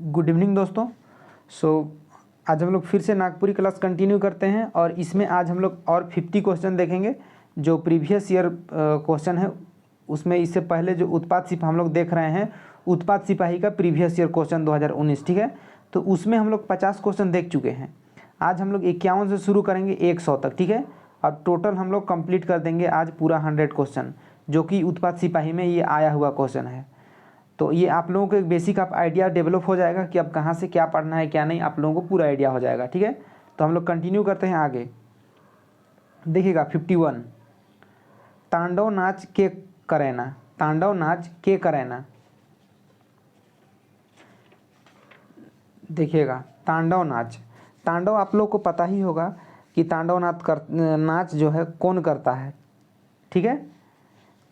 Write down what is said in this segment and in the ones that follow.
Good evening दोस्तों। आज हम लोग फिर से नागपुरी क्लास कंटिन्यू करते हैं और इसमें आज हम लोग और 50 क्वेश्चन देखेंगे जो प्रीवियस ईयर क्वेश्चन है उसमें। इससे पहले जो उत्पाद सिपाही हम लोग देख रहे हैं, उत्पाद सिपाही का प्रीवियस ईयर क्वेश्चन 2019, ठीक है। तो उसमें हम लोग 50 क्वेश्चन देख चुके हैं। आज हम लोग 51 से शुरू करेंगे 100 तक, ठीक है। और टोटल हम लोग कंप्लीट कर देंगे आज पूरा 100 क्वेश्चन, जो कि उत्पाद सिपाही में ये आया हुआ क्वेश्चन है। तो ये आप लोगों को एक बेसिक आप आइडिया डेवलप हो जाएगा कि अब कहाँ से क्या पढ़ना है क्या नहीं, आप लोगों को पूरा आइडिया हो जाएगा, ठीक है। तो हम लोग कंटिन्यू करते हैं आगे। देखिएगा 51, तांडव नाच के करैना, तांडव नाच के करैना। देखिएगा तांडव नाच, तांडव आप लोग को पता ही होगा कि तांडव नाच जो है कौन करता है, ठीक है।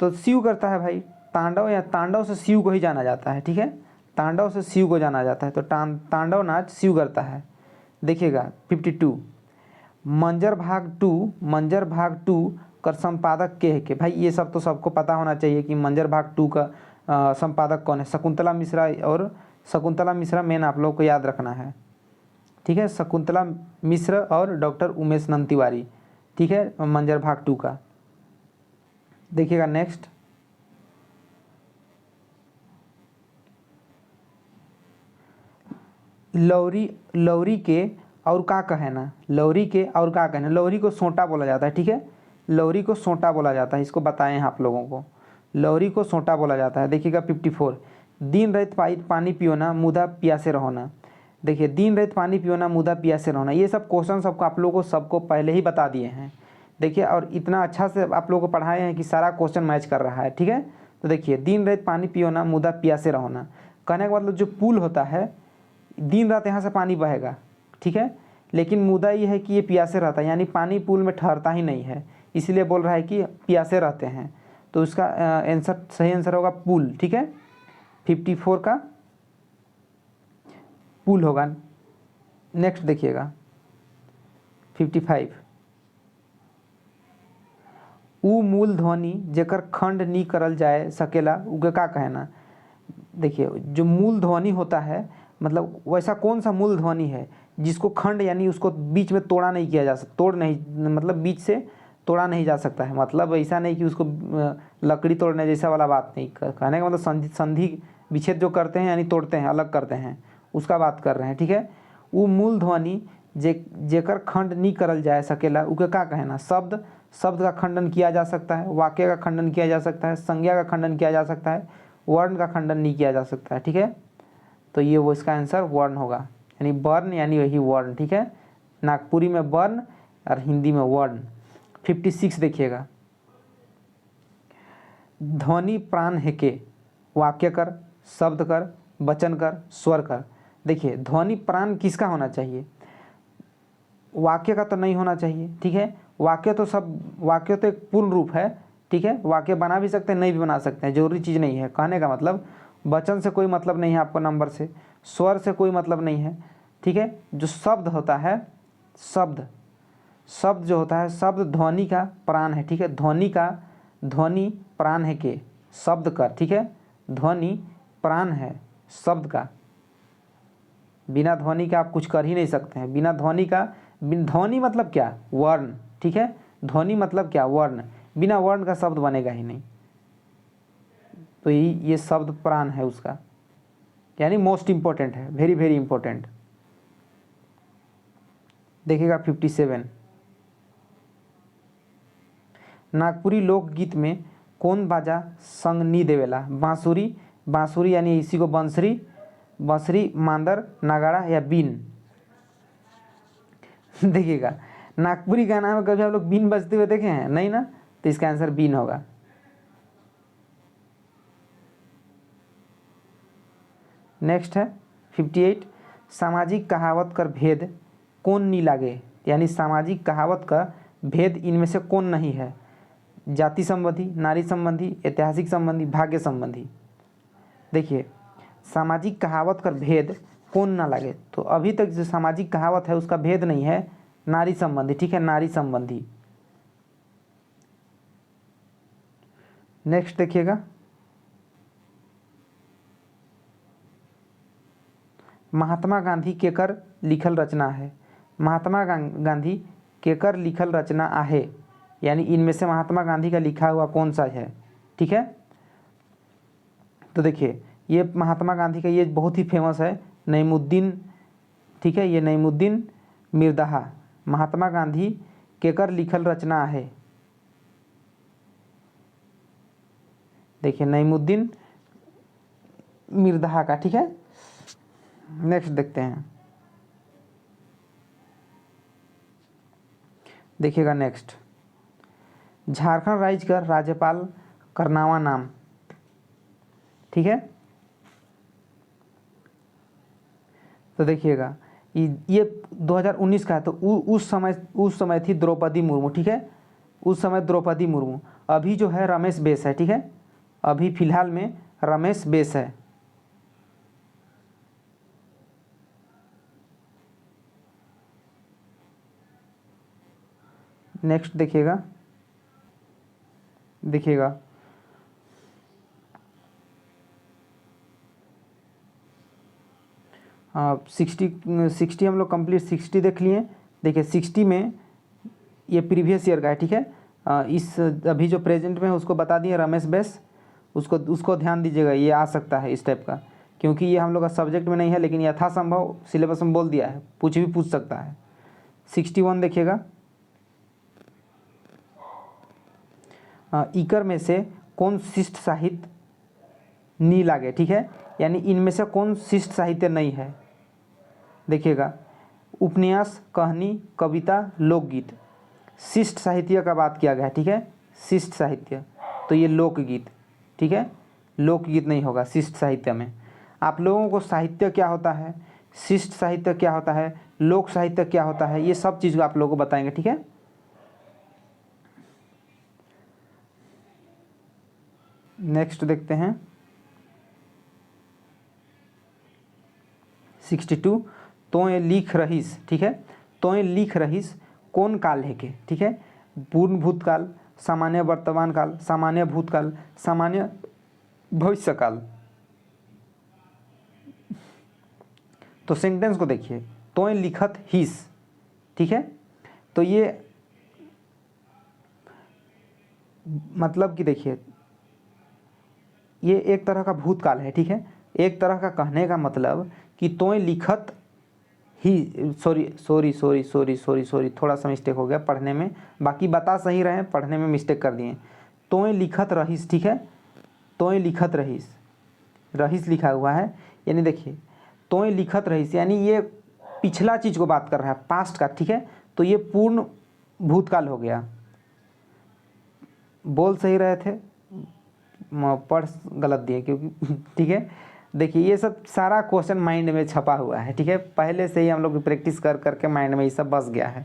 तो शिव करता है भाई। तांडव या तांडव से शिव को ही जाना जाता है, ठीक है। तांडव से शिव को जाना जाता है, तो तांडव नाच शिव करता है। देखिएगा 52, मंजर भाग टू कर संपादक के है के। भाई ये सब तो सबको पता होना चाहिए कि मंजर भाग 2 का संपादक कौन है। शकुंतला मिश्रा, और शकुंतला मिश्रा मेन आप लोग को याद रखना है, ठीक है। शकुंतला मिश्र और डॉक्टर उमेश नंद तिवारी, ठीक है, मंजर भाग 2 का। देखिएगा नेक्स्ट, लौरी के और का कहना, लौरी के और का कहना। लौरी को सोंटा बोला जाता है, ठीक है। लौरी को सोंटा बोला जाता है, इसको बताएं आप लोगों को। लौरी को सोंटा बोला जाता है। देखिएगा 54, दिन रात पानी पियो ना मुदा प्यासे रहो ना। देखिए दिन रात पानी पियो ना मुदा प्यासे रहो ना, ये सब क्वेश्चन सबको आप लोगों को सबको पहले ही बता दिए हैं। देखिए और इतना अच्छा से आप लोगों को पढ़ाए हैं कि सारा क्वेश्चन मैच कर रहा है, ठीक है। तो देखिए दिन रात पानी पियो ना मुदा प्यासे रहो ना, कहने का मतलब जो पुल होता है दिन रात यहाँ से पानी बहेगा, ठीक है। लेकिन मुद्दा ये है कि ये प्यासे रहता है, यानी पानी पुल में ठहरता ही नहीं है, इसलिए बोल रहा है कि प्यासे रहते हैं। तो इसका आंसर सही आंसर होगा पुल, ठीक है। 54 का पुल होगा। नेक्स्ट देखिएगा 55, उ मूल ध्वनि जेकर खंड नी करल जाए सकेला उके का कहना। देखिए जो मूल ध्वनि होता है, मतलब वैसा कौन सा मूल ध्वनि है जिसको खंड यानी उसको बीच में तोड़ा नहीं किया जा सकता, तोड़ नहीं मतलब बीच से तोड़ा नहीं जा सकता है। मतलब ऐसा नहीं कि उसको लकड़ी तोड़ने जैसा वाला बात नहीं, कहने का मतलब संधि विच्छेद जो करते हैं यानी तोड़ते हैं, अलग करते हैं, उसका बात कर रहे हैं, ठीक है। वो मूल ध्वनि जेकर खंड नहीं करल जाए सकेला उके का कहना। शब्द का खंडन किया जा सकता है, वाक्य का खंडन किया जा सकता है, संज्ञा का खंडन किया जा सकता है, वर्ण का खंडन नहीं किया जा सकता है, ठीक है। तो ये वो इसका आंसर वर्ण होगा, यानी वर्ण यानी वही वर्ण, ठीक है। नागपुरी में वर्ण और हिंदी में वर्ण। 56 देखिएगा, ध्वनि प्राण है के, वाक्य कर, शब्द कर, वचन कर, स्वर कर। देखिए ध्वनि प्राण किसका होना चाहिए, वाक्य का तो नहीं होना चाहिए, ठीक है। वाक्य तो एक पूर्ण रूप है, ठीक है। वाक्य बना भी सकते हैं, नहीं भी बना सकते हैं, जरूरी चीज़ नहीं है। कहने का मतलब वचन से कोई मतलब नहीं है आपको, नंबर से, स्वर से कोई मतलब नहीं है, ठीक है। जो शब्द होता है, शब्द जो होता है, शब्द ध्वनि का प्राण है, ठीक है। ध्वनि प्राण है के, शब्द का, ठीक है। ध्वनि प्राण है शब्द का, बिना ध्वनि का आप कुछ कर ही नहीं सकते हैं। बिना ध्वनि का, ध्वनि मतलब क्या, वर्ण, ठीक है। ध्वनि मतलब क्या, वर्ण, बिना वर्ण का शब्द बनेगा ही नहीं। तो ये शब्द प्राण है उसका, यानी मोस्ट इंपॉर्टेंट है, वेरी वेरी इंपॉर्टेंट। देखिएगा 57, नागपुरी लोकगीत में कौन बाजा संग नी देवेला। बांसुरी यानी इसी को बंसरी, मांदर, नगाड़ा या बीन। देखिएगा नागपुरी गाना में कभी आप लोग बीन बजते हुए देखे हैं, नहीं ना, तो इसका आंसर बीन होगा। नेक्स्ट है 58, सामाजिक कहावत कर भेद कौन नहीं लागे, यानी सामाजिक कहावत का भेद इनमें से कौन नहीं है। जाति संबंधी, नारी संबंधी, ऐतिहासिक संबंधी, भाग्य संबंधी। देखिए सामाजिक कहावत का भेद कौन ना लगे, तो अभी तक जो सामाजिक कहावत है उसका भेद नहीं है, नारी संबंधी, ठीक है, नारी संबंधी। नेक्स्ट देखिएगा महात्मा गांधी केकर लिखल रचना है? महात्मा गांधी केकर लिखल रचना आहे, यानी इनमें से महात्मा गांधी का लिखा हुआ कौन सा है? ठीक है, तो देखिए ये महात्मा गांधी का ये बहुत ही फेमस है, नईमुद्दीन। ठीक है, ये नईमुद्दीन मिर्ज़ा। महात्मा गांधी केकर लिखल रचना है? देखिए नईमुद्दीन मिर्ज़ा का। ठीक है, नेक्स्ट देखते हैं, देखिएगा नेक्स्ट, झारखंड राज्य का राज्यपाल करनावा नाम। ठीक है, तो देखिएगा ये 2019 का है, तो उस समय थी द्रौपदी मुर्मू। ठीक है, उस समय द्रौपदी मुर्मू। अभी जो है रमेश बैस है। ठीक है, अभी फिलहाल में रमेश बैस है। नेक्स्ट देखिएगा, देखिएगा 60 हम लोग कंप्लीट 60 देख लिए। देखिए 60 में ये प्रीवियस ईयर का है। ठीक है, इस अभी जो प्रेजेंट में है उसको बता दिए रमेश बैस, उसको ध्यान दीजिएगा, ये आ सकता है इस टाइप का, क्योंकि ये हम लोग का सब्जेक्ट में नहीं है, लेकिन यथासंभव सिलेबस में बोल दिया है, भी पूछ सकता है। 61 देखिएगा, इकर में से कौन शिष्ट साहित्य नहीं लागे? ठीक है, यानी इनमें से कौन शिष्ट साहित्य नहीं है? देखिएगा उपन्यास, कहानी, कविता, लोकगीत। शिष्ट साहित्य का बात किया गया है। ठीक है, शिष्ट साहित्य, तो ये लोकगीत। ठीक है, लोकगीत नहीं होगा शिष्ट साहित्य में। आप लोगों को साहित्य क्या होता है, शिष्ट साहित्य क्या होता है, लोक साहित्य क्या होता है, ये सब चीज़ आप लोगों को बताएंगे। ठीक है, नेक्स्ट देखते हैं 62, तो ये लिख रहीस। ठीक है, तो ये लिख रहीस कौन काल है के? ठीक है, पूर्ण भूतकाल, सामान्य वर्तमान काल, सामान्य भूतकाल, सामान्य भविष्य काल। तो सेंटेंस को देखिए, तो ये लिखत हिस। ठीक है, तो ये मतलब कि देखिए ये एक तरह का भूतकाल है। ठीक है, एक तरह का कहने का मतलब कि तोय लिखत ही, सॉरी थोड़ा सा मिस्टेक हो गया पढ़ने में, बाकी बता सही रहे, पढ़ने में मिस्टेक कर दिए। तोय लिखत रहीस। ठीक है, तोय लिखत रहीस, रहीस लिखा हुआ है, यानी देखिए तोय लिखत रहीस, यानी ये पिछला चीज़ को बात कर रहा है, पास्ट का। ठीक है, तो ये पूर्ण भूतकाल हो गया। बोल सही रहे थे, पढ़ गलत दिए क्योंकि ठीक है, देखिए ये सब सारा क्वेश्चन माइंड में छपा हुआ है। ठीक है, पहले से ही हम लोग प्रैक्टिस कर करके माइंड में ये सब बस गया है,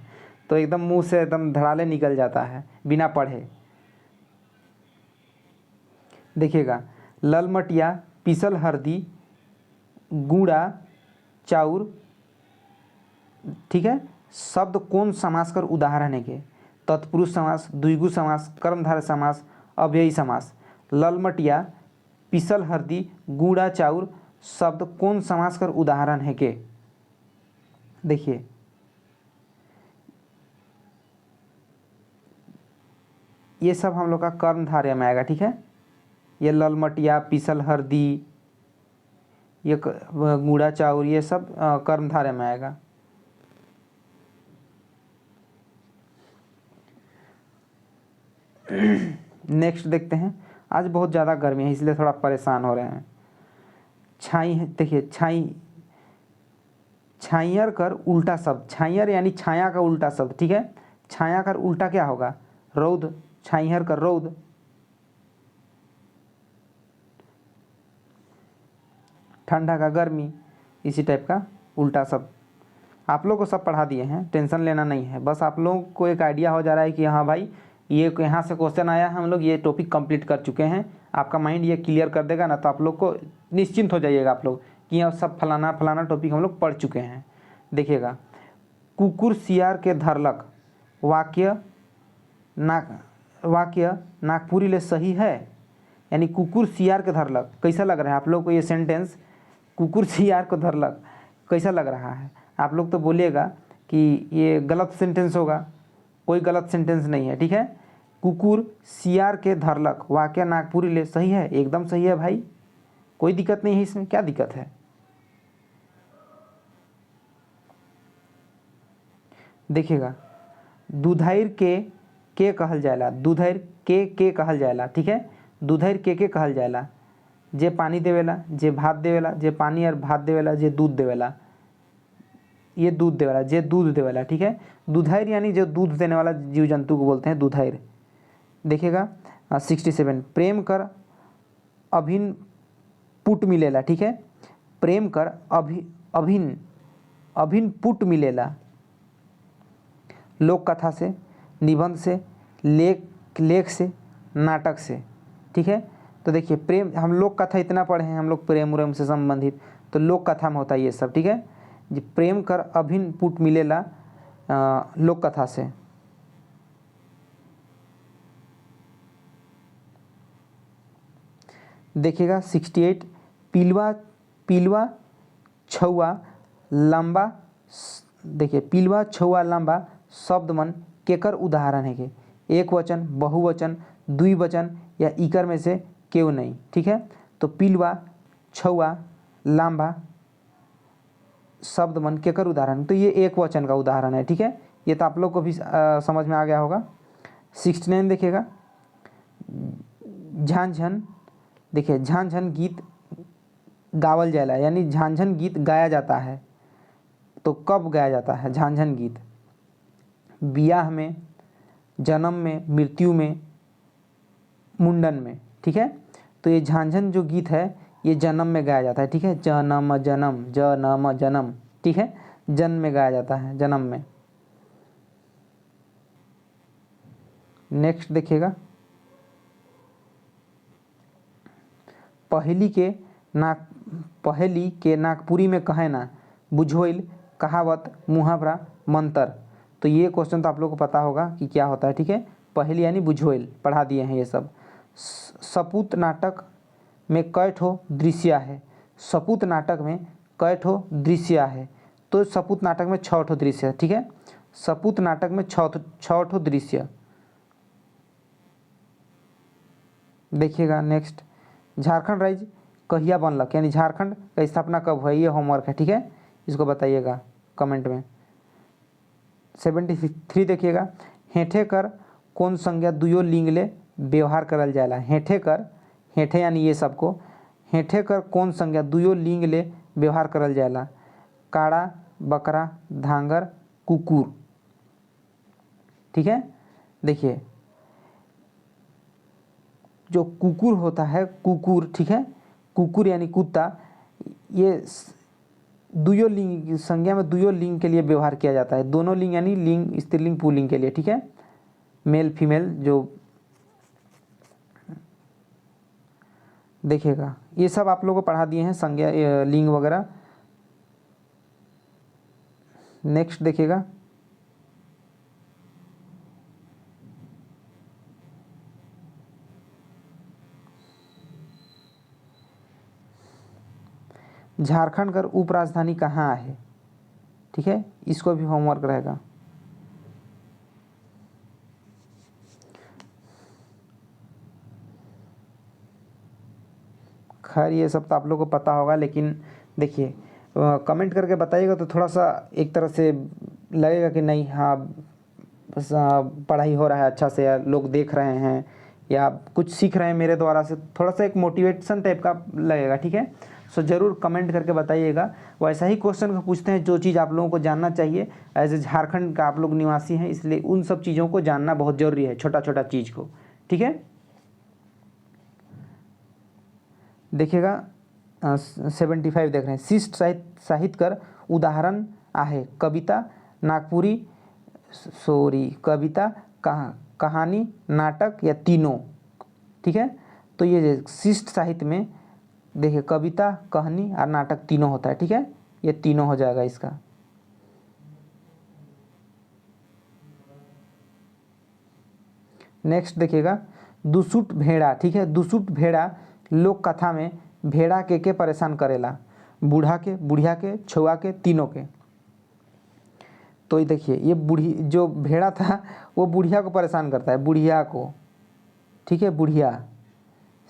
तो एकदम मुंह से एकदम धड़ाले निकल जाता है बिना पढ़े। देखिएगा ललमटिया, पीसल हरदी, गुड़ा, चाउर। ठीक है, शब्द कौन समास कर उदाहरण है के? तत्पुरुष समास, द्विगु समास, कर्मधारय समास, अव्ययी समास। ललमटिया, पीसल हरदी, गुड़ा, चाउर शब्द कौन समास कर उदाहरण है के? देखिए ये सब हम लोग का कर्मधारय में आएगा। ठीक है, ये ललमटिया, पीसल हरदी, ये गुड़ा, चाउर, ये सब कर्मधारय में आएगा। नेक्स्ट देखते हैं, आज बहुत ज़्यादा गर्मी है इसलिए थोड़ा परेशान हो रहे हैं। छाई है, देखिए छाइयर कर उल्टा शब्द, छाइयर यानी छाया का उल्टा शब्द। ठीक है, छाया का उल्टा क्या होगा? रौद, छाइयर कर रौद। ठंडा का गर्मी, इसी टाइप का उल्टा शब्द आप लोग को सब पढ़ा दिए हैं, टेंशन लेना नहीं है, बस आप लोगों को एक आइडिया हो जा रहा है कि हाँ भाई ये यहाँ से क्वेश्चन आया है, हम लोग ये टॉपिक कंप्लीट कर चुके हैं। आपका माइंड ये क्लियर कर देगा ना, तो आप लोग को निश्चिंत हो जाइएगा आप लोग कि यह सब फलाना फलाना टॉपिक हम लोग पढ़ चुके हैं। देखिएगा कुकुर सियार के धरलक, वाक्य नागपुरी ले सही है, यानी कुकुर सियार के धरलक। कैसा लग रहा है आप लोग को ये सेंटेंस? कुकुर सियार को धरलक कैसा लग रहा है? आप लोग तो बोलिएगा कि ये गलत सेंटेंस होगा, कोई गलत सेंटेंस नहीं है, ठीक है। कुकुर सियार के धरलक, वाक्य नागपुरी ले, सही है, एकदम सही है भाई, कोई दिक्कत नहीं है इसमें, क्या दिक्कत है? देखिएगा, दुधैर के कहल जाएला, दुधैर के कहल जाएला, ठीक है, दुधैर के कहल जाएला, जे पानी देवेला, जे भात देवेला, जे पानी और भात देवेला, जे दूध देवेला, ये दूध देवेला, जे दूध देवेला, ठीक है। दुधैर यानी जो दूध देने वाला जीव जंतु को बोलते हैं दुधैर। देखिएगा 67, प्रेम कर अभिन पुट मिलेला, ठीक है, प्रेम कर अभिन अभिन पुट मिलेला, लोक कथा से, निबंध से, लेख से, नाटक से, ठीक है। तो देखिए प्रेम, हम लोक कथा इतना पढ़े हैं हम लोग, प्रेम उरेम से संबंधित, तो लोक कथा में होता है ये सब, ठीक है। जी, प्रेम कर अभिन पुट मिलेला लोक कथा से। देखिएगा 68, पिलवा छुआ लंबा, देखिए पिलवा छुआ लंबा शब्द मन केकर उदाहरण है के? एक वचन, बहुवचन, द्विवचन या इकर में से क्यों नहीं, ठीक है। तो पिलवा छुआ लंबा शब्द मन केकर उदाहरण, तो ये एक वचन का उदाहरण है, ठीक है। ये तो आप लोग को भी समझ में आ गया होगा। 69 देखिएगा, झांझन, देखिए झांझन गीत गावल जाएला, यानी झांझन गीत गाया जाता है, तो कब गाया जाता है झांझन गीत? ब्याह में, जन्म में, मृत्यु में, मुंडन में, ठीक है। तो ये झांझन जो गीत है ये जन्म में गाया जाता है, ठीक है, जन्म जन्म जन्म जन्म, ठीक है, जन्म में गाया जाता है, जन्म में। नेक्स्ट देखिएगा, पहेली के नागपुरी में कहे ना, बुझोइल, कहावत, मुहावरा, मंतर। तो ये क्वेश्चन तो आप लोग को पता होगा कि क्या होता है, ठीक है। पहेली यानी बुझोइल, पढ़ा दिए हैं ये सब। सपूत नाटक में कई ठो दृश्य है, सपूत नाटक में कई ठो दृश्य है, तो सपूत नाटक में 6 ठो दृश्य है, ठीक है। सपूत नाटक में 6 ठो दृश्य। देखिएगा नेक्स्ट, झारखंड राज्य कहिया बनलक, यानी झारखंड का स्थापना कब हुआ, ये होमवर्क है, ठीक है, इसको बताइएगा कमेंट में। 73 देखिएगा, हेठे कर कौन संज्ञा दुयो लिंग ले व्यवहार करल जाएला, हेठे कर, हेठे यानी ये सबको, हेठे कर कौन संज्ञा दुयो लिंग ले व्यवहार करल जाएला, काड़ा, बकरा, धांगर, कुकुर, ठीक है। देखिए जो कुकुर होता है, कुकुर, ठीक है, कुकुर यानी कुत्ता, ये दुयो लिंग संज्ञा में दुयो लिंग के लिए व्यवहार किया जाता है, दोनों लिंग यानी लिंग स्त्रीलिंग पुल्लिंग के लिए, ठीक है, मेल फीमेल जो। देखिएगा ये सब आप लोगों को पढ़ा दिए हैं संज्ञा लिंग वगैरह। नेक्स्ट देखिएगा, झारखंड का उपराजधानी कहाँ है, ठीक है, इसको भी होमवर्क रहेगा। खैर ये सब तो आप लोगों को पता होगा, लेकिन देखिए कमेंट करके बताइएगा तो थोड़ा सा एक तरह से लगेगा कि नहीं, हाँ बस पढ़ाई हो रहा है अच्छा से, या लोग देख रहे हैं या कुछ सीख रहे हैं मेरे द्वारा से, थोड़ा सा एक मोटिवेशन टाइप का लगेगा, ठीक है। सो ज़रूर कमेंट करके बताइएगा। वैसा ही क्वेश्चन को पूछते हैं जो चीज़ आप लोगों को जानना चाहिए, एज ए झारखंड का आप लोग निवासी हैं, इसलिए उन सब चीज़ों को जानना बहुत ज़रूरी है, छोटा छोटा चीज़ को, ठीक है। देखिएगा 75 देख रहे हैं, शिष्ट साहित्य कर उदाहरण आहे, कविता, नागपुरी, कविता, कहानी, नाटक या तीनों, ठीक है। तो ये शिष्ट साहित्य में देखिए कविता, कहानी और नाटक तीनों होता है, ठीक है, ये तीनों हो जाएगा इसका। नेक्स्ट देखिएगा, दुसुट भेड़ा, ठीक है, दुसुट भेड़ा लोक कथा में भेड़ा के परेशान करेला, बूढ़ा के, बुढ़िया के, छुआ के, तीनों के। तो ये देखिए, ये बूढ़ी जो भेड़ा था वो बुढ़िया को परेशान करता है, बुढ़िया को, ठीक है, बुढ़िया।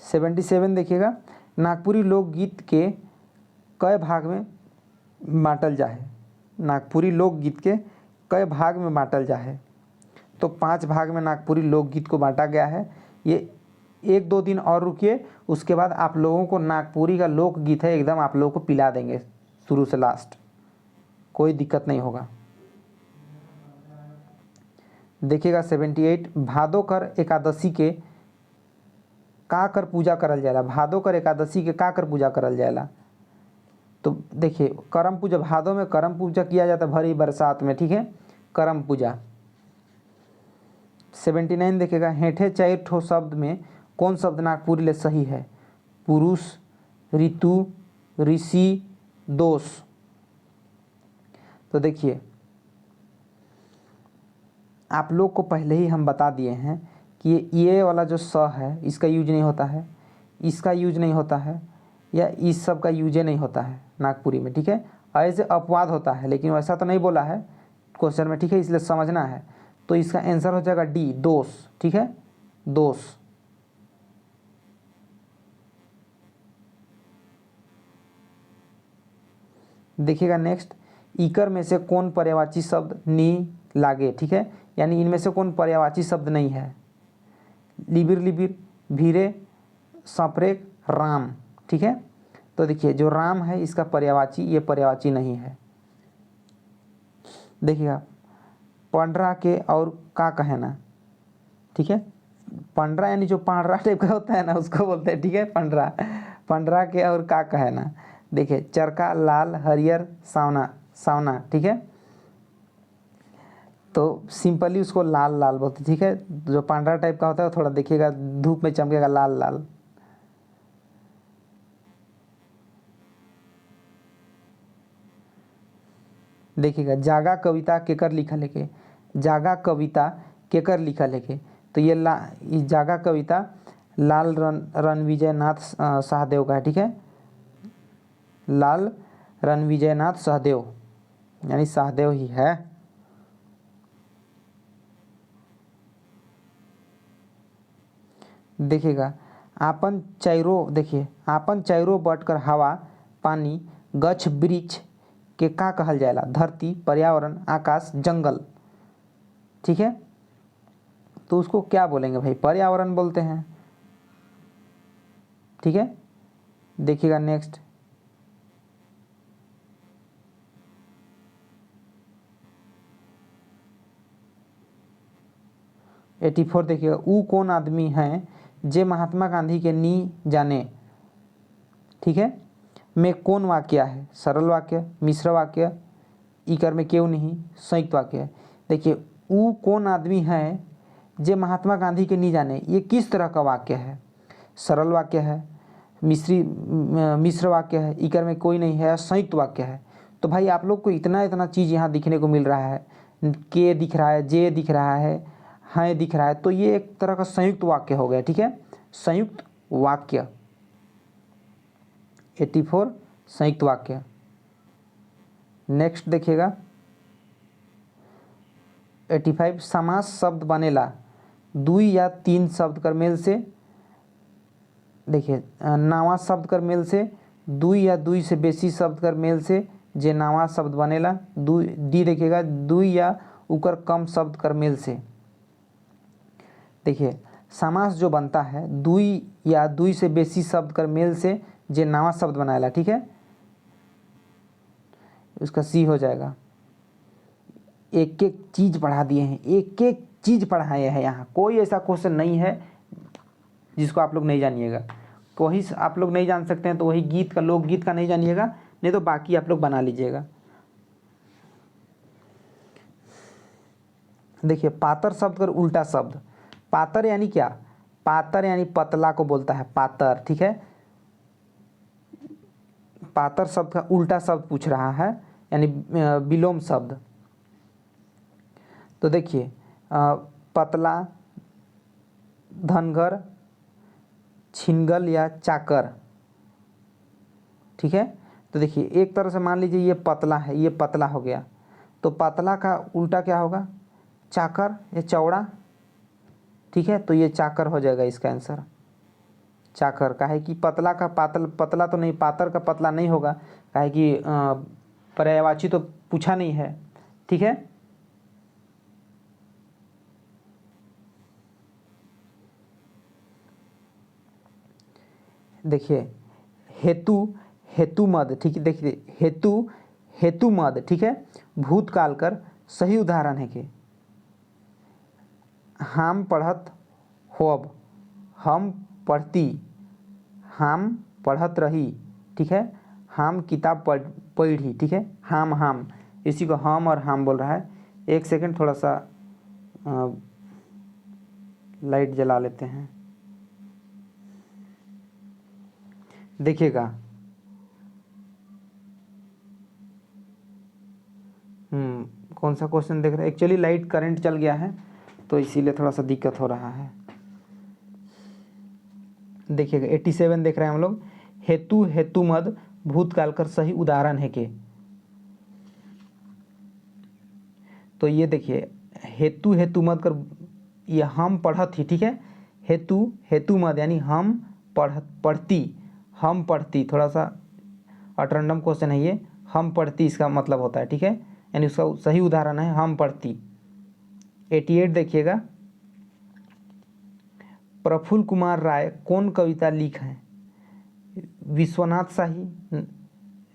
77 देखिएगा, नागपुरी लोकगीत के कई भाग में बाँटल जाए। नागपुरी लोकगीत के कई भाग में बाँटल जाए। तो 5 भाग में नागपुरी लोकगीत को बांटा गया है। ये 1-2 दिन और रुकिए, उसके बाद आप लोगों को नागपुरी का लोकगीत है एकदम आप लोगों को पिला देंगे शुरू से लास्ट, कोई दिक्कत नहीं होगा। देखिएगा 78, भादोकर एकादशी के का कर पूजा करल जाएला। भादोकर एकादशी के का कर पूजा करल जाएला। तो देखिए, करम पूजा, भादो में करम पूजा किया जाता है भरी बरसात में, ठीक है, करम पूजा। 79 देखिएगा, हेठे 4 ठो शब्द में कौन शब्द नागपुरी ले सही है। पुरुष, ऋतु, ऋषि, दोष। तो देखिए, आप लोग को पहले ही हम बता दिए हैं कि ये वाला जो स है इसका यूज नहीं होता है, इसका यूज नहीं होता है, या इस सब का यूज नहीं होता है नागपुरी में, ठीक है। ऐसे अपवाद होता है, लेकिन वैसा तो नहीं बोला है क्वेश्चन में, ठीक है, इसलिए समझना है। तो इसका आंसर हो जाएगा डी, दोष, ठीक है, दोष। देखिएगा नेक्स्ट, इकर में से कौन पर्यायवाची शब्द नी लागे, ठीक है, यानी इनमें से कौन पर्यायवाची शब्द नहीं है। लिबिर लिबिर, भीरे, सपरेक, राम, ठीक है। तो देखिए, जो राम है इसका पर्यायवाची, ये पर्यायवाची नहीं है। देखिएगा, पंडरा के और का कहना, ठीक है, पंडरा यानी जो पांडरा टाइप का होता है ना उसको बोलते हैं, ठीक है, पंडरा। पंडरा के और का कहना, देखिए, चरका, लाल, हरियर, सावना, सावना, ठीक है। तो सिंपली उसको लाल लाल बोलते, ठीक है। जो पांडरा टाइप का होता है थोड़ा देखिएगा धूप में चमकेगा, लाल लाल। देखिएगा, जागा कविता केकर लिखल है के, जागा कविता केकर लिखल है के। तो ये जागा कविता लाल रणविजय नाथ सहदेव का है, ठीक है, लाल रणविजय नाथ सहदेव, यानी सहदेव ही है। देखिएगा, आपन चारों, देखिए, आपन चारों बटकर हवा, पानी, गछ वृक्ष के का कहल जाएला। धरती, पर्यावरण, आकाश, जंगल, ठीक है। तो उसको क्या बोलेंगे भाई, पर्यावरण बोलते हैं, ठीक है। देखिएगा नेक्स्ट, एटी 84 देखिएगा, ऊ कौन आदमी है जे महात्मा गांधी के नी जाने, ठीक है, में कौन वाक्य है। सरल वाक्य, मिश्र वाक्य, इकर में क्यों नहीं, संयुक्त वाक्य है। देखिए, ऊ कौन आदमी है जे महात्मा गांधी के नहीं जाने, ये किस तरह का वाक्य है। सरल वाक्य है, मिश्र वाक्य है, इकर में कोई नहीं है, संयुक्त वाक्य है। तो भाई आप लोग को इतना इतना चीज़ यहाँ दिखने को मिल रहा है, के दिख रहा है, जे दिख रहा है दिख रहा है, तो ये एक तरह का संयुक्त वाक्य हो गया, ठीक है, संयुक्त वाक्य। 84 संयुक्त वाक्य। नेक्स्ट देखिएगा 85, समास शब्द बनेला 2 या 3 शब्द कर मेल से। देखिए, नावा शब्द कर मेल से, 2 या 2 से बेसी शब्द कर मेल से जे नावा शब्द बनेला। डी देखिएगा, 2 या उकर कम शब्द कर मेल से। देखिए, समास जो बनता है 2 या 2 से बेसी शब्द कर मेल से जे नावा शब्द बनाएला, ठीक है, उसका सी हो जाएगा। एक एक चीज़ पढ़ा दिए हैं, एक एक चीज़ पढ़ाए हैं, यहाँ कोई ऐसा क्वेश्चन नहीं है जिसको आप लोग नहीं जानिएगा। कोई आप लोग नहीं जान सकते हैं तो वही गीत का, लोकगीत का नहीं जानिएगा, नहीं तो बाकी आप लोग बना लीजिएगा। देखिए, पातर शब्द कर उल्टा शब्द, पातर यानी क्या, पातर यानी पतला को बोलता है पातर, ठीक है। पातर शब्द का उल्टा शब्द पूछ रहा है, यानी विलोम शब्द। तो देखिए, पतला, धनगर, छिनगल या चाकर, ठीक है। तो देखिए एक तरह से मान लीजिए ये पतला है, ये पतला हो गया, तो पतला का उल्टा क्या होगा, चाकर या चौड़ा, ठीक है। तो ये चाकर हो जाएगा इसका आंसर, चाकर का है कि पतला का पातल, पतला तो नहीं, पातर का पतला नहीं होगा, काहे कि पर्यायवाची तो पूछा नहीं है, ठीक है। देखिए हेतु, हेतु मद, ठीक है। देखिए हेतु, हेतु मद, ठीक है, भूतकाल कर सही उदाहरण है कि हम पढ़त होब, हम पढ़ती, हम पढ़त रही, ठीक है, हम किताब पढ़ी, ठीक है। हम इसी को हम और हम बोल रहा है। एक सेकंड थोड़ा सा लाइट जला लेते हैं, देखिएगा। कौन सा क्वेश्चन देख रहे हैं, एक्चुअली लाइट करंट चल गया है तो इसीलिए थोड़ा सा दिक्कत हो रहा है। देखिएगा 87 देख रहे हैं हम लोग, हेतु हेतु मद भूतकाल कर सही उदाहरण है के। तो ये देखिए हेतु हेतु मद कर, ये हम पढ़त ही, ठीक है, हेतु हेतु मद यानी हम पढ़ती, हम पढ़ती, थोड़ा सा अटरंडम क्वेश्चन है ये, हम पढ़ती इसका मतलब होता है, ठीक है, यानी उसका सही उदाहरण है हम पढ़ती। 88 देखिएगा, प्रफुल्ल कुमार राय कौन कविता लिख है, विश्वनाथ शाही,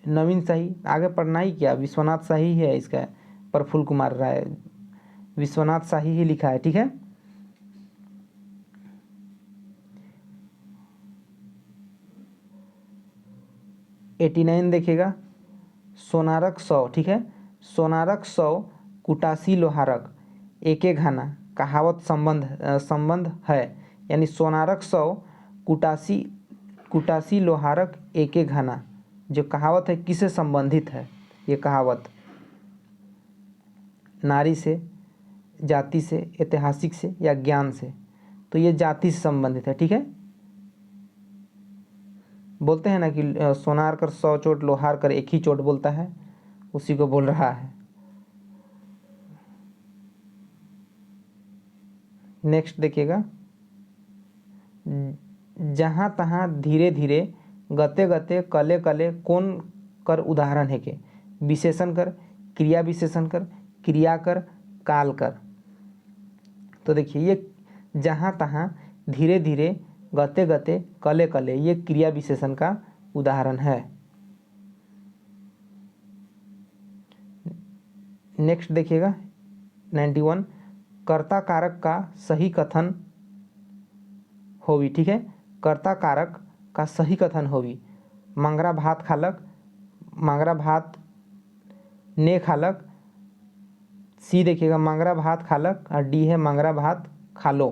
नवीन शाही, आगे पढ़ना ही क्या, विश्वनाथ शाही है इसका, प्रफुल्ल कुमार राय, विश्वनाथ शाही ही लिखा है, ठीक है। एटी 89 देखिएगा, सोनारक 100, ठीक है, सोनारक 100 कुटासी लोहारक एके घाना कहावत संबंध है, यानी सोनारक 100 कुटासी कुटासी लोहारक एके घाना जो कहावत है किससे संबंधित है, ये कहावत नारी से, जाति से, ऐतिहासिक से या ज्ञान से, तो ये जाति से संबंधित है, ठीक है। बोलते हैं ना कि सोनार कर 100 चोट, लोहार कर एक ही चोट बोलता है, उसी को बोल रहा है। नेक्स्ट देखिएगा, जहाँ तहाँ धीरे धीरे, गते गते, कले कले कौन कर उदाहरण है के, विशेषण कर, क्रिया विशेषण कर, क्रिया कर, काल कर। तो देखिए ये जहाँ तहाँ, धीरे धीरे, गते गते, कले कले, ये क्रिया विशेषण का उदाहरण है। नेक्स्ट देखिएगा 91, कर्ता कारक का सही कथन होवी, ठीक है, कर्ता कारक का सही कथन होवी, मंगरा भात खालक, मंगरा भात ने खालक, सी देखिएगा मंगरा भात खालक, और डी है मंगरा भात खालो।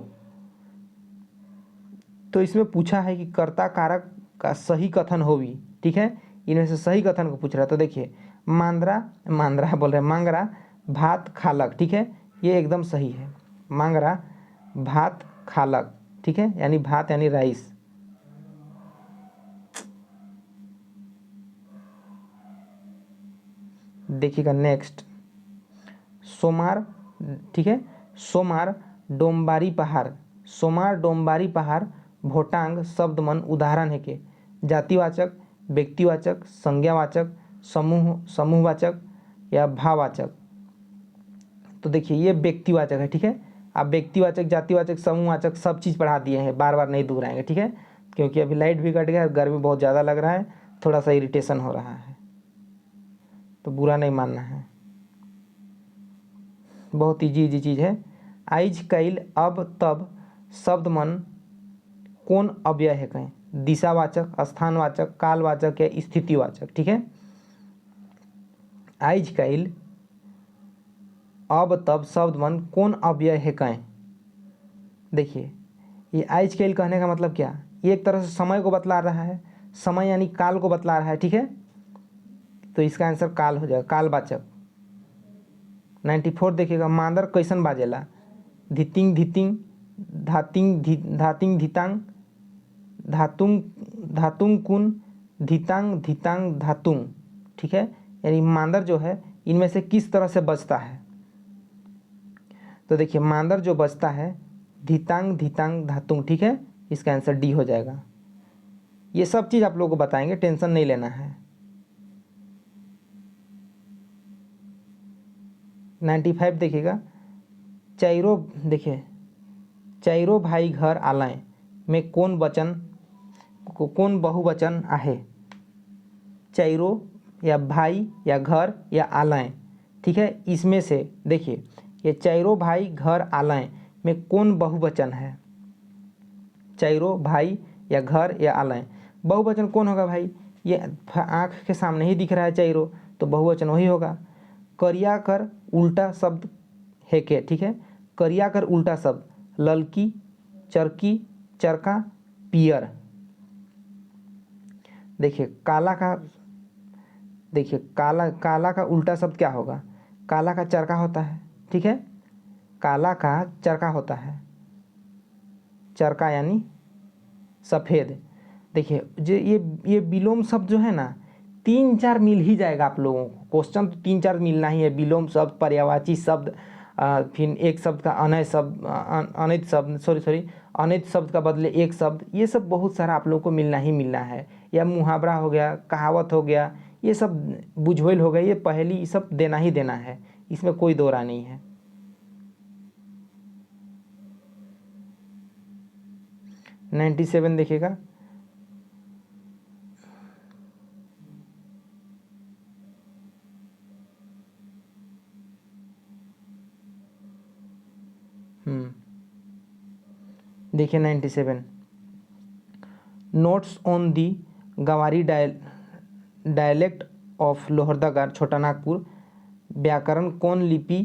तो इसमें पूछा है कि कर्ता कारक का सही कथन होवी, ठीक है, इनमें से सही कथन को पूछ रहा है। तो देखिए मांद्रा बोल रहे हैं, मंगरा भात खालक, ठीक है, ये एकदम सही है, मंगरा भात खालक, ठीक है, यानी भात यानी राइस। देखिएगा नेक्स्ट, सोमार, ठीक है, सोमार डोमबारी पहाड़, सोमार डोमबारी पहाड़ भोटांग शब्द मन उदाहरण है के, जातिवाचक, व्यक्तिवाचक, संज्ञावाचक, समूहवाचक या भाववाचक। तो देखिए ये व्यक्तिवाचक है, ठीक है। आप व्यक्तिवाचक, जातिवाचक, समूहवाचक सब चीज़ पढ़ा दिए हैं, बार बार नहीं दोहराएंगे, ठीक है, क्योंकि अभी लाइट भी कट गया, गर्मी बहुत ज़्यादा लग रहा है, थोड़ा सा इरिटेशन हो रहा है, तो बुरा नहीं मानना है, बहुत इजी चीज़ है। आइज कैल अब तब शब्द मन कौन अव्यय है कहें, दिशावाचक, स्थानवाचक, कालवाचक या स्थितिवाचक, ठीक है। आइज कैल अब तब शब्द मन कौन अव्यय है कहें। देखिए ये आइज कैल कहने का मतलब क्या, ये एक तरह से समय को बतला रहा है, समय यानी काल को बतला रहा है, ठीक है, तो इसका आंसर काल हो जाएगा, कालवाचक। 94 देखिएगा, मांदर कैसन बाजेला, धितिंग धितिंग, धातिंग धातिंग धितांग, धातुंग धातुंग कुन, धितांग धितांग धातुंग, ठीक है, यानी मांदर जो है इनमें से किस तरह से बचता है? तो देखिए मांदर जो बचता है धितांग धितांग धातुंग, ठीक है, इसका आंसर डी हो जाएगा। ये सब चीज़ आप लोगों को बताएंगे, टेंशन नहीं लेना है। 95 देखिएगा, चाइरो देखिए चाइरो भाई घर आलाय में कौन कौन बहुवचन आहे? चाइरो या भाई या घर या आलाय, ठीक है, इसमें से देखिए ये चाइरो भाई घर आलाय में कौन बहुवचन है? चाइरो भाई या घर या आलाय, बहुवचन कौन होगा भाई? ये आँख के सामने ही दिख रहा है चाइरो, तो बहुवचन वही होगा। करिया कर उल्टा शब्द है के, ठीक है, करिया कर उल्टा शब्द ललकी, चरकी, चरका, पियर। देखिए काला का, देखिए काला का उल्टा शब्द क्या होगा? काला का चरका होता है, ठीक है, काला का चरका होता है, चरका यानी सफ़ेद। देखिए जो ये विलोम शब्द जो है ना 3-4 मिल ही जाएगा आप लोगों को, क्वेश्चन तो 3-4 मिलना ही है। विलोम शब्द, पर्यायवाची शब्द, फिर एक शब्द का अनय शब्द, अनैत शब्द, सॉरी अनैत शब्द का बदले एक शब्द, ये सब बहुत सारा आप लोगों को मिलना ही मिलना है। या मुहावरा हो गया, कहावत हो गया, ये सब बुझवेल हो गया, ये पहेली, ये सब देना ही देना है, इसमें कोई दो राय नहीं है। 97 देखिएगा, देखिए 97 नोट्स ऑन दी गवारी डायलेक्ट ऑफ लोहरदगा छोटा नागपुर व्याकरण कौन लिपि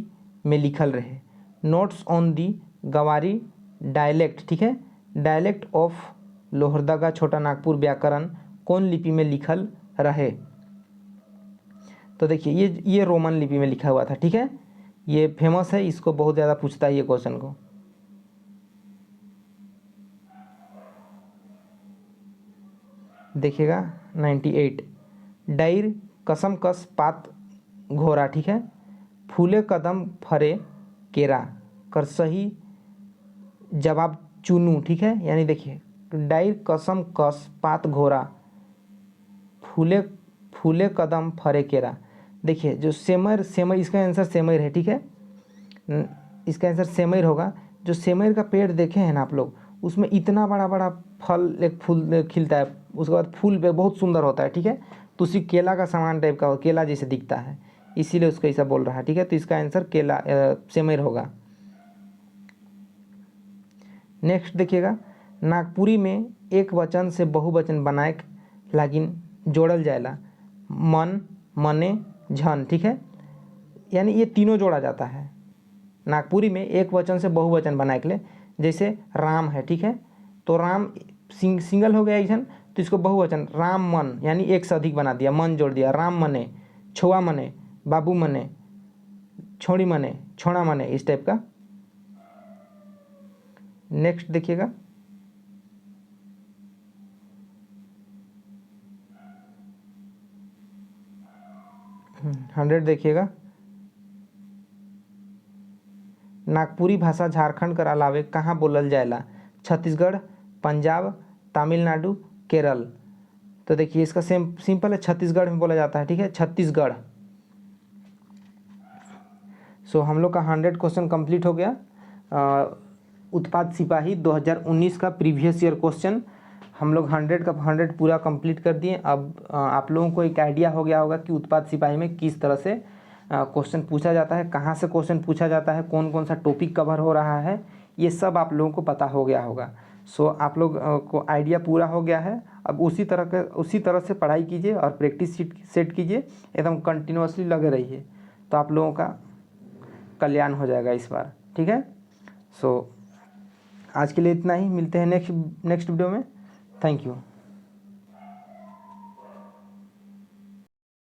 में लिखल रहे? नोट्स ऑन दी गवारी डायलेक्ट, ठीक है, डायलेक्ट ऑफ लोहरदगा छोटा नागपुर व्याकरण कौन लिपि में लिखल रहे? तो देखिए ये रोमन लिपि में लिखा हुआ था, ठीक है, ये फेमस है, इसको बहुत ज़्यादा पूछता है ये क्वेश्चन को। देखिएगा 98 डायर कसम कस पात घोरा, ठीक है, फूले कदम फरे केरा कर सही जवाब चुनू, ठीक है, यानी देखिए डायर कसम कस पात घोरा फूले फूले कदम फरे केरा। देखिए जो सेमर इसका आंसर सेमर है, ठीक है, इसका आंसर सेमर होगा। जो सेमर का पेड़ देखे हैं ना आप लोग, उसमें इतना बड़ा बड़ा फल, एक फूल खिलता है, उसके बाद फूल पे बहुत सुंदर होता है, ठीक है, तो उसी केला का सामान टाइप का, केला जैसे दिखता है, इसीलिए उसको ऐसा बोल रहा है, ठीक है, तो इसका आंसर केला सेमर होगा। नेक्स्ट देखिएगा, नागपुरी में एक वचन से बहुवचन बनाए लागिन जोड़ल जाएला मन, मने, झन, ठीक है, यानी ये तीनों जोड़ा जाता है। नागपुरी में एक वचन से बहुवचन बनाए के लिए, जैसे राम है, ठीक है, तो राम सिंगल हो गया एक जन, तो इसको बहुवचन राम मन, यानी एक से अधिक बना दिया, मन जोड़ दिया, राम मने, छोआ मने, बाबू मने, छोड़ी मने, छोड़ा मने, इस टाइप का। नेक्स्ट देखिएगा, हंड्रेड देखिएगा, नागपुरी भाषा झारखंड कर अलावे कहाँ बोलल जाएला? छत्तीसगढ़, पंजाब, तमिलनाडु, केरल। तो देखिए इसका सिंपल है, छत्तीसगढ़ में बोला जाता है, ठीक है, छत्तीसगढ़। सो हम लोग का 100 क्वेश्चन कंप्लीट हो गया। उत्पाद सिपाही 2019 का प्रीवियस ईयर क्वेश्चन हम लोग 100 का 100 पूरा कंप्लीट कर दिए। अब आप लोगों को एक आइडिया हो गया होगा कि उत्पाद सिपाही में किस तरह से क्वेश्चन पूछा जाता है, कहाँ से क्वेश्चन पूछा जाता है, कौन कौन सा टॉपिक कवर हो रहा है, ये सब आप लोगों को पता हो गया होगा। सो आप लोग को आइडिया पूरा हो गया है। अब उसी तरह से पढ़ाई कीजिए और प्रैक्टिस सेट कीजिए, एकदम कंटिन्यूअसली लगे रहिए, तो आप लोगों का कल्याण हो जाएगा इस बार, ठीक है। सो आज के लिए इतना ही, मिलते हैं नेक्स्ट वीडियो में। Thank you.